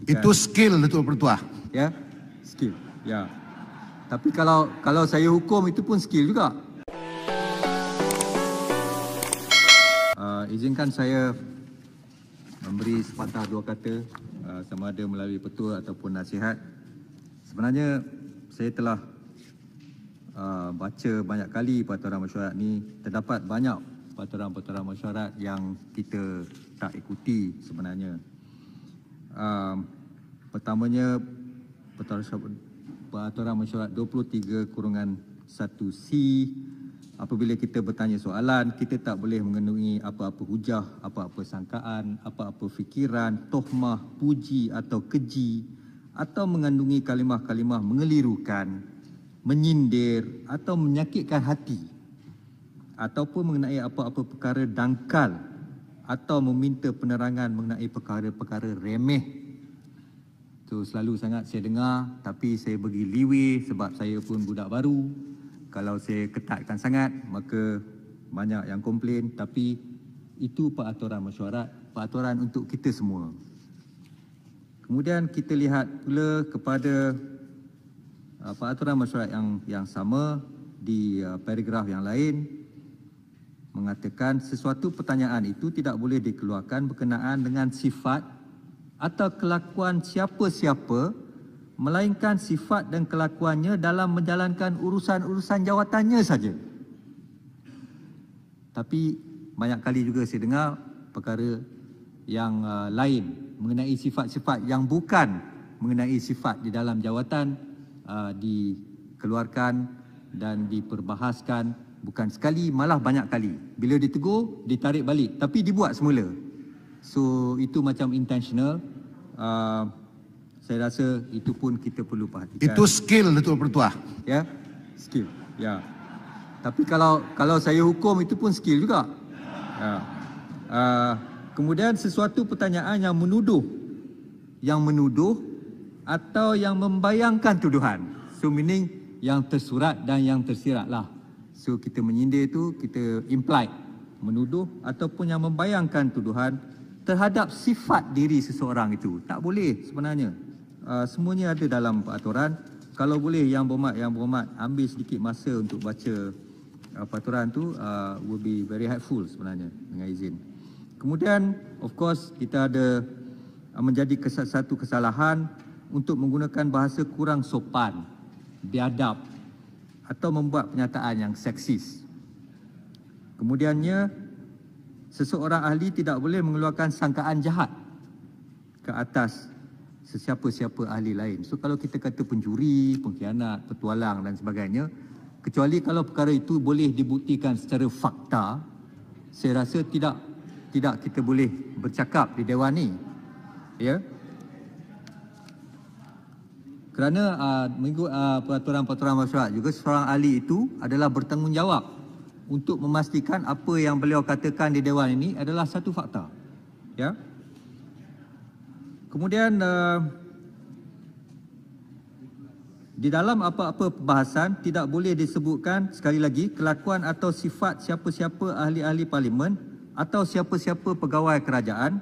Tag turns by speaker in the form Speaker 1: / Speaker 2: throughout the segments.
Speaker 1: Itu skill Datuk Pertua.
Speaker 2: Ya, skill. Ya. Tapi kalau saya hukum itu pun skill juga. Izinkan saya memberi sepatah dua kata sama ada melalui petua ataupun nasihat. Sebenarnya saya telah baca banyak kali peraturan mesyuarat ni. Terdapat banyak peraturan-peraturan mesyuarat yang kita tak ikuti sebenarnya. Pertamanya peraturan mesyuarat 23/1C. Apabila kita bertanya soalan, kita tak boleh mengandungi apa-apa hujah, apa-apa sangkaan, apa-apa fikiran, tohmah, puji atau keji, atau mengandungi kalimah-kalimah mengelirukan, menyindir atau menyakitkan hati, ataupun mengenai apa-apa perkara dangkal atau meminta penerangan mengenai perkara-perkara remeh. So, selalu sangat saya dengar, tapi saya bagi leeway sebab saya pun budak baru. Kalau saya ketatkan sangat, maka banyak yang komplain. Tapi itu peraturan mesyuarat, peraturan untuk kita semua. Kemudian kita lihat pula kepada peraturan mesyuarat yang sama di paragraf yang lain, mengatakan sesuatu pertanyaan itu tidak boleh dikeluarkan berkenaan dengan sifat atau kelakuan siapa-siapa, melainkan sifat dan kelakuannya dalam menjalankan urusan-urusan jawatannya saja. Tapi banyak kali juga saya dengar perkara yang lain mengenai sifat-sifat yang bukan mengenai sifat di dalam jawatan dikeluarkan dan diperbahaskan, bukan sekali malah banyak kali. Bila ditegur, ditarik balik, tapi dibuat semula. So itu macam intentional. Saya rasa itu pun kita perlu perhatikan.
Speaker 1: Itu skill Datuk Pertua.
Speaker 2: Ya, skill. Ya. Tapi kalau saya hukum itu pun skill juga. Ya. Kemudian sesuatu pertanyaan yang menuduh atau yang membayangkan tuduhan. So meaning yang tersurat dan yang tersirat lah. So kita menyindir itu kita implied, menuduh ataupun yang membayangkan tuduhan terhadap sifat diri seseorang itu. Tak boleh sebenarnya. Semuanya ada dalam peraturan. Kalau boleh yang berhormat ambil sedikit masa untuk baca peraturan tu, will be very helpful sebenarnya, dengan izin. Kemudian of course kita ada menjadi satu kesalahan untuk menggunakan bahasa kurang sopan, biadab atau membuat pernyataan yang seksis. Kemudiannya, seseorang ahli tidak boleh mengeluarkan sangkaan jahat ke atas sesiapa-siapa ahli lain. So kalau kita kata pencuri, pengkhianat, petualang dan sebagainya, kecuali kalau perkara itu boleh dibuktikan secara fakta, saya rasa tidak kita boleh bercakap di dewan ni. Ya. Kerana mengikut peraturan-peraturan mesyuarat juga, seorang ahli itu adalah bertanggungjawab untuk memastikan apa yang beliau katakan di dewan ini adalah satu fakta. Ya. Kemudian di dalam apa-apa perbahasan tidak boleh disebutkan sekali lagi kelakuan atau sifat siapa-siapa ahli-ahli parlimen atau siapa-siapa pegawai kerajaan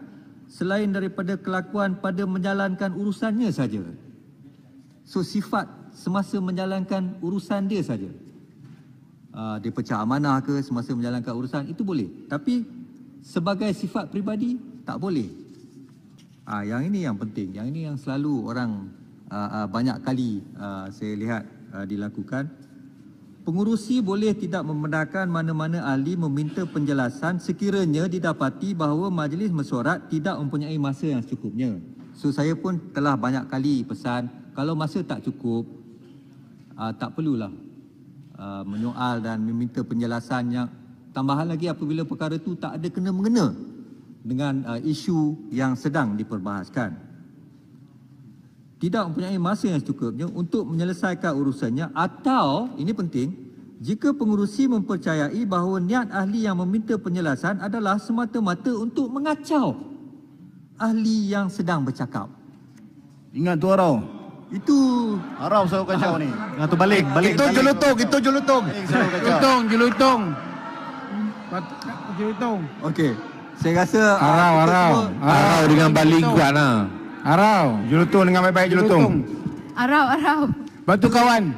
Speaker 2: selain daripada kelakuan pada menjalankan urusannya saja. So sifat semasa menjalankan urusan dia saja. Dia pecah amanah ke semasa menjalankan urusan, itu boleh. Tapi sebagai sifat peribadi tak boleh. Yang ini yang penting. Yang ini yang selalu orang banyak kali saya lihat dilakukan. Pengurusi boleh tidak membenarkan mana-mana ahli meminta penjelasan sekiranya didapati bahawa majlis mesyuarat tidak mempunyai masa yang secukupnya. So saya pun telah banyak kali pesan, kalau masa tak cukup, tak perlulah menyoal dan meminta penjelasan yang tambahan lagi apabila perkara itu tak ada kena-mengena dengan isu yang sedang diperbahaskan. Tidak mempunyai masa yang secukupnya untuk menyelesaikan urusannya, atau, ini penting, jika pengurusi mempercayai bahawa niat ahli yang meminta penjelasan adalah semata-mata untuk mengacau ahli yang sedang bercakap.
Speaker 1: Ingat tu Arau.
Speaker 2: Itu
Speaker 1: Arau selalu kacau ni.
Speaker 3: Ingat tu balik.
Speaker 1: Itu jelutong.
Speaker 3: Jelutong.
Speaker 2: okey. Saya rasa
Speaker 3: Arau dengan balik kuat lah. Arau.
Speaker 1: Julutung dengan baik-baik julutung.
Speaker 4: Arau.
Speaker 3: Batu kawan.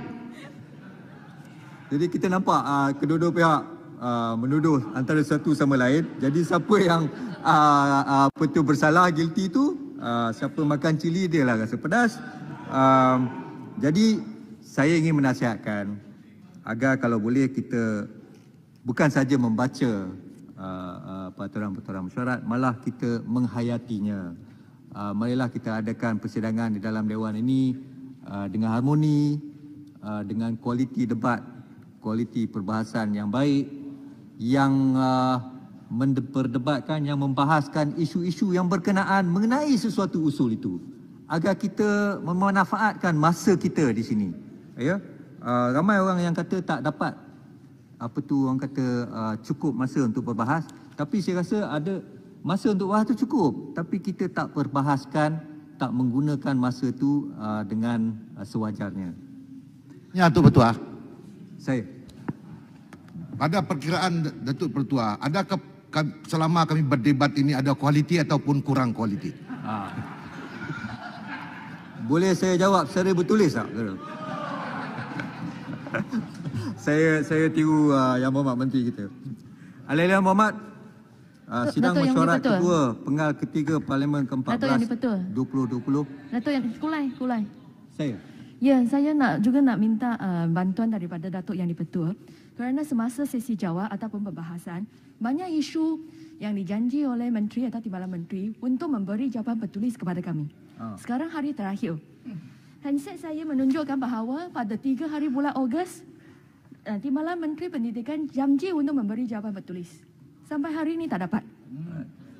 Speaker 2: Jadi kita nampak kedua-dua pihak menuduh antara satu sama lain. Jadi siapa yang bersalah, guilty tu, siapa makan cili dia lah rasa pedas. Jadi saya ingin menasihatkan agar kalau boleh kita bukan saja membaca peraturan-peraturan mesyuarat, malah kita menghayatinya. Marilah kita adakan persidangan di dalam Dewan ini dengan harmoni, dengan kualiti debat, kualiti perbahasan yang baik, yang memperdebatkan, yang membahaskan isu-isu yang berkenaan mengenai sesuatu usul itu, agar kita memanfaatkan masa kita di sini. Ya, ramai orang yang kata tak dapat orang kata cukup masa untuk berbahas, tapi saya rasa ada masa untuk bahas itu cukup, tapi kita tak perbahaskan, tak menggunakan masa itu dengan sewajarnya.
Speaker 1: Ya, Datuk Pertua.
Speaker 2: Saya.
Speaker 1: Pada perkiraan Datuk Pertua, adakah selama kami berdebat ini ada kualiti ataupun kurang kualiti?
Speaker 2: Boleh saya jawab secara bertulis tak? Saya tiru Yang Berhormat Menteri kita. Yang Berhormat, sidang
Speaker 4: Datuk Yang
Speaker 2: mesyuarat
Speaker 4: Dipertua.
Speaker 2: kedua penggal ketiga Parlimen ke-14
Speaker 4: Datuk Yang Dipertua.
Speaker 2: 2020.
Speaker 4: Datuk yang kulai.
Speaker 2: Saya.
Speaker 4: Ya, saya juga nak minta bantuan daripada Datuk Yang Dipertua, kerana semasa sesi jawab ataupun pembahasan, banyak isu yang dijanji oleh Menteri atau Timbalan Menteri untuk memberi jawapan bertulis kepada kami. Sekarang hari terakhir. Handset saya menunjukkan bahawa pada 3 hari bulan Ogos, Timbalan Menteri Pendidikan janji untuk memberi jawapan bertulis. Sampai hari ini tak dapat.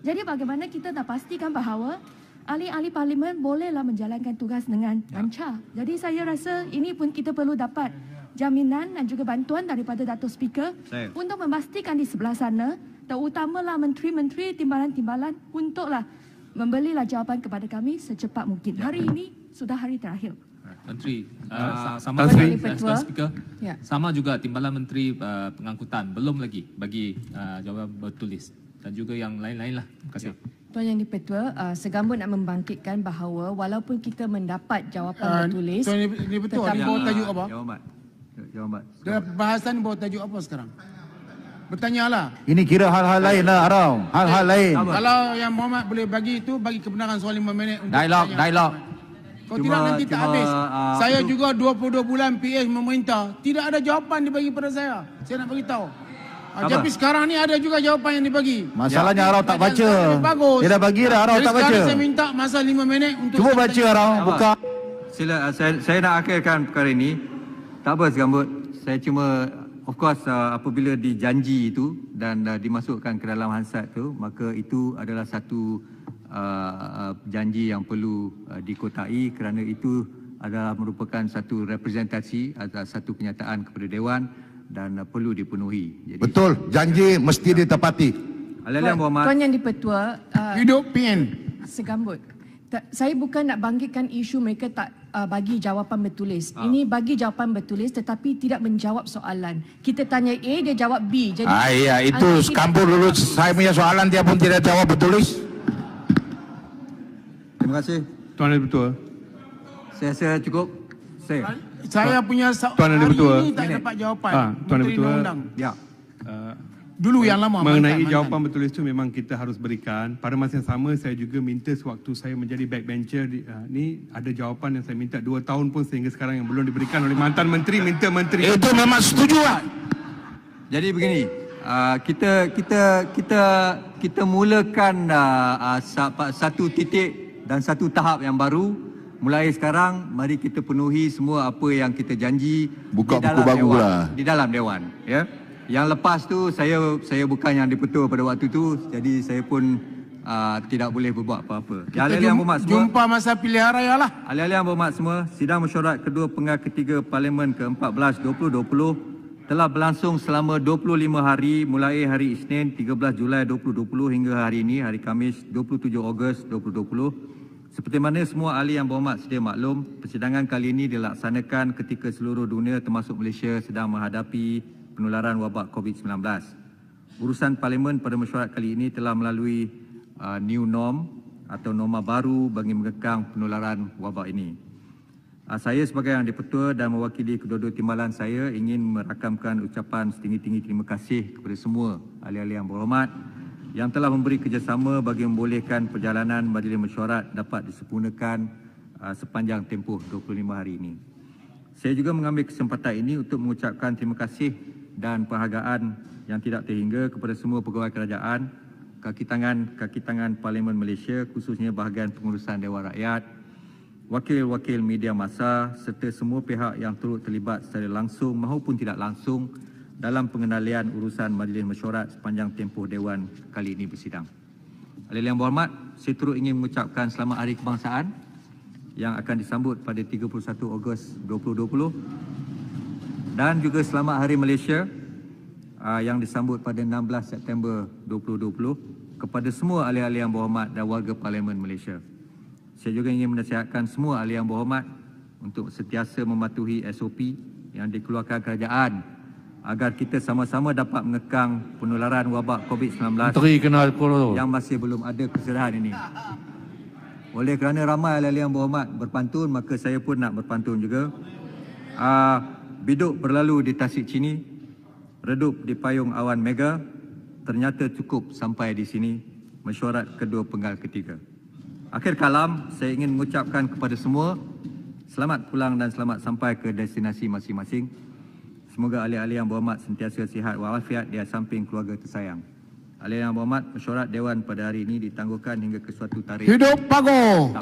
Speaker 4: Jadi bagaimana kita nak pastikan bahawa ahli-ahli parlimen bolehlah menjalankan tugas dengan lancar. Jadi saya rasa ini pun kita perlu dapat jaminan dan juga bantuan daripada Datuk Speaker untuk memastikan di sebelah sana, terutamalah menteri-menteri, timbalan-timbalan, untuklah memberilah jawapan kepada kami secepat mungkin. Hari ini sudah hari terakhir.
Speaker 5: Menteri, sama
Speaker 4: Menteri.
Speaker 5: juga
Speaker 4: Dipertua.
Speaker 5: Speaker,
Speaker 4: Ya.
Speaker 5: sama juga Timbalan Menteri Pengangkutan belum lagi bagi jawapan bertulis dan juga yang lain-lain lah. Terima kasih.
Speaker 4: Tuan Yang Dipertua, Segambut nak membangkitkan bahawa walaupun kita mendapat jawapan bertulis,
Speaker 3: Tuan ini betul.
Speaker 4: Tetapi-
Speaker 3: Bawa tajuk apa?
Speaker 2: Yang Berhormat. Yang Berhormat.
Speaker 3: Dalam bahasan bawa tajuk apa sekarang? Bertanyalah.
Speaker 1: Ini kira hal-hal lain lah, Arau. Hal-hal lain.
Speaker 3: Kalau Yang Berhormat boleh bagi itu, bagi kebenaran soal 5 minit untuk
Speaker 1: Dialog.
Speaker 3: Kalau tidak nanti tak habis. Saya juga 22 bulan PH memerintah. Tidak ada jawapan dibagi pada saya. Saya nak beritahu. Tapi sekarang ni ada juga jawapan yang dibagi.
Speaker 1: Masalahnya Arau tak baca.
Speaker 3: Bagus.
Speaker 1: Dia dah bagi dah, Arau
Speaker 3: Jadi
Speaker 1: tak baca.
Speaker 3: sekarang saya minta masa 5 minit untuk...
Speaker 1: Cuba
Speaker 3: saya
Speaker 1: baca,
Speaker 3: bertanya.
Speaker 1: Arau. Buka.
Speaker 2: Sila, saya nak akhirkan perkara ini. Tak apa Segambut. Saya cuma, of course, apabila dijanji itu dan dimasukkan ke dalam Hansard itu, maka itu adalah satu janji yang perlu dikotai, kerana itu adalah merupakan satu representasi atau satu kenyataan kepada Dewan dan perlu dipenuhi. Jadi,
Speaker 1: Betul, janji mesti ditepati.
Speaker 2: Yang Berhormat.
Speaker 4: Tuan Yang Dipertua,
Speaker 3: Hidup PN.
Speaker 4: Segambut. Saya bukan nak bangkitkan isu mereka tak bagi jawapan bertulis. Ini bagi jawapan bertulis tetapi tidak menjawab soalan. Kita tanya A, dia jawab B. Jadi
Speaker 1: Iya, itu kampur dulu. Saya punya soalan dia pun tidak jawab bertulis.
Speaker 2: Terima kasih.
Speaker 6: Tuan Yang Dipertua.
Speaker 2: Saya rasa cukup.
Speaker 3: Saya punya
Speaker 6: Tuan Yang
Speaker 3: hari
Speaker 6: Dipertua.
Speaker 3: ini tak dapat jawapan.
Speaker 6: Tuan Yang
Speaker 3: Menteri
Speaker 6: Dipertua.
Speaker 3: Undang-Undang.
Speaker 2: Ya.
Speaker 3: Dulu yang lama.
Speaker 6: Mengenai
Speaker 3: mantan.
Speaker 6: jawapan bertulis itu memang kita harus berikan. Pada masa yang sama saya juga minta sewaktu saya menjadi backbencher ni ada jawapan yang saya minta 2 tahun pun sehingga sekarang yang belum diberikan oleh mantan menteri, minta menteri.
Speaker 1: Itu memang setuju lah.
Speaker 2: Jadi begini, kita mulakan satu titik dan satu tahap yang baru. Mulai sekarang, mari kita penuhi semua apa yang kita janji
Speaker 1: Buka
Speaker 2: di dalam
Speaker 1: buku baru
Speaker 2: Dewan.
Speaker 1: lah.
Speaker 2: Di dalam Dewan, ya. Yang lepas tu saya bukan yang dipertua pada waktu tu, jadi saya pun tidak boleh berbuat apa-apa.
Speaker 3: Kita
Speaker 2: Yang berhormat semua.
Speaker 3: jumpa masa pilihan raya lah.
Speaker 2: Ahli-ahli yang berhormat semua, sidang mesyuarat kedua penggal ketiga Parlimen ke-14 2020 telah berlangsung selama 25 hari mulai hari Isnin 13 Julai 2020 hingga hari ini, hari Khamis 27 Ogos 2020. Seperti mana semua ahli yang berhormat sedia maklum, persidangan kali ini dilaksanakan ketika seluruh dunia termasuk Malaysia sedang menghadapi penularan wabak COVID-19. Urusan Parlimen pada mesyuarat kali ini telah melalui new norm atau norma baru bagi mengekang penularan wabak ini. Saya sebagai Yang di-Pertua dan mewakili kedua-dua timbalan saya ingin merakamkan ucapan setinggi-tinggi terima kasih kepada semua ahli-ahli yang berhormat yang telah memberi kerjasama bagi membolehkan perjalanan Majlis Mesyuarat dapat disempurnakan sepanjang tempoh 25 hari ini. Saya juga mengambil kesempatan ini untuk mengucapkan terima kasih dan penghargaan yang tidak terhingga kepada semua pegawai kerajaan, kaki tangan Parlimen Malaysia, khususnya bahagian pengurusan Dewan Rakyat, wakil-wakil media massa serta semua pihak yang turut terlibat secara langsung maupun tidak langsung dalam pengendalian urusan Majlis Mesyuarat sepanjang tempoh Dewan kali ini bersidang. Ahli-ahli yang berhormat, saya turut ingin mengucapkan selamat Hari Kebangsaan yang akan disambut pada 31 Ogos 2020 dan juga selamat Hari Malaysia yang disambut pada 16 September 2020 kepada semua ahli-ahli yang berhormat dan warga Parlimen Malaysia. Saya juga ingin menasihatkan semua ahli yang berhormat untuk sentiasa mematuhi SOP yang dikeluarkan kerajaan agar kita sama-sama dapat mengekang penularan wabak COVID-19 yang masih belum ada keserahan ini. Oleh kerana ramai ahli yang berhormat berpantun, maka saya pun nak berpantun juga. Biduk berlalu di Tasik Chini, redup di payung awan mega, ternyata cukup sampai di sini mesyuarat kedua penggal ketiga. Akhir kalam, saya ingin mengucapkan kepada semua selamat pulang dan selamat sampai ke destinasi masing-masing. Semoga ahli-ahli yang berhormat sentiasa sihat walafiat di samping keluarga tersayang. Ahli yang berhormat, mesyuarat Dewan pada hari ini ditangguhkan hingga ke suatu tarikh.
Speaker 3: Hidup Pago.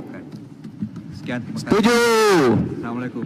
Speaker 2: Sekian, terima kasih.
Speaker 3: Setuju.
Speaker 2: Assalamualaikum.